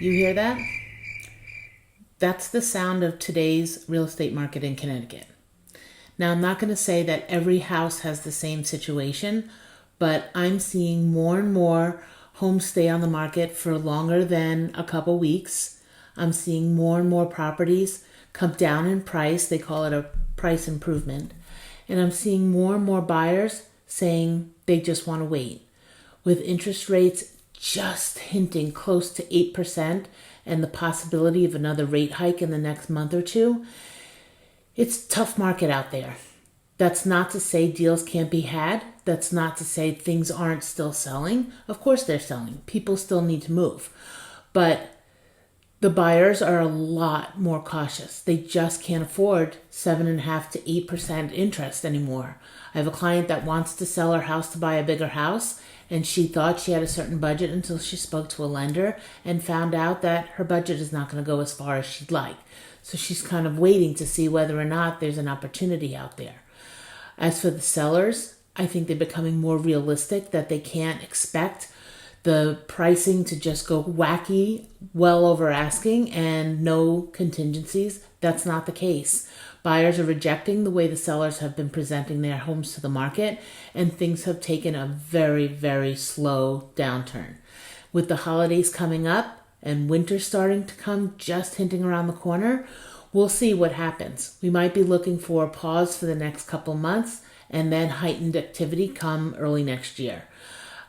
You hear that? That's the sound of today's real estate market in Connecticut. Now, I'm not going to say that every house has the same situation, but I'm seeing more and more homes stay on the market for longer than a couple weeks. I'm seeing more and more properties come down in price. They call it a price improvement. And I'm seeing more and more buyers saying they just want to wait. With interest rates just hinting close to 8% and the possibility of another rate hike in the next month or two, it's a tough market out there. That's not to say deals can't be had. That's not to say things aren't still selling. Of course they're selling. People still need to move. But the buyers are a lot more cautious. They just can't afford 7.5 to 8% interest anymore. I have a client that wants to sell her house to buy a bigger house, and she thought she had a certain budget until she spoke to a lender and found out that her budget is not going to go as far as she'd like. So she's kind of waiting to see whether or not there's an opportunity out there. As for the sellers, I think they're becoming more realistic that they can't expect the pricing to just go wacky, well over asking, and no contingencies. That's not the case. Buyers are rejecting the way the sellers have been presenting their homes to the market, and things have taken a very, very slow downturn. With the holidays coming up and winter starting to come, just hinting around the corner, we'll see what happens. We might be looking for a pause for the next couple months and then heightened activity come early next year.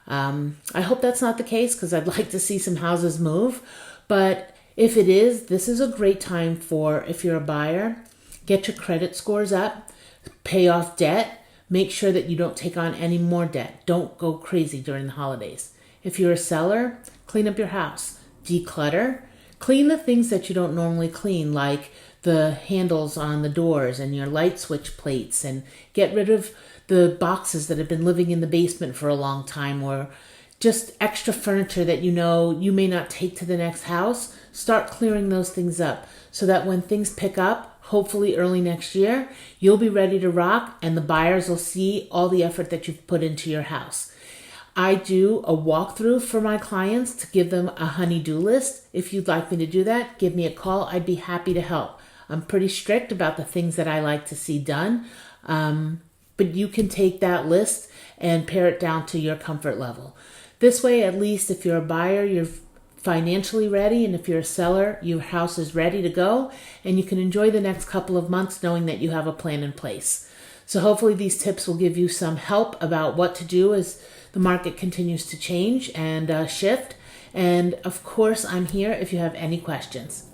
I hope that's not the case because I'd like to see some houses move. But if it is, this is a great time for, if you're a buyer, get your credit scores up, pay off debt, make sure that you don't take on any more debt. Don't go crazy during the holidays. If you're a seller, clean up your house, declutter, clean the things that you don't normally clean, like the handles on the doors and your light switch plates, and get rid of the boxes that have been living in the basement for a long time, or just extra furniture that you know you may not take to the next house. Start clearing those things up so that when things pick up, hopefully early next year, you'll be ready to rock and the buyers will see all the effort that you've put into your house. I do a walkthrough for my clients to give them a honey-do list. If you'd like me to do that, give me a call. I'd be happy to help. I'm pretty strict about the things that I like to see done. But you can take that list and pare it down to your comfort level. This way, at least if you're a buyer, you're financially ready, and if you're a seller, your house is ready to go, and you can enjoy the next couple of months knowing that you have a plan in place. So hopefully these tips will give you some help about what to do as the market continues to change and shift. And of course, I'm here if you have any questions.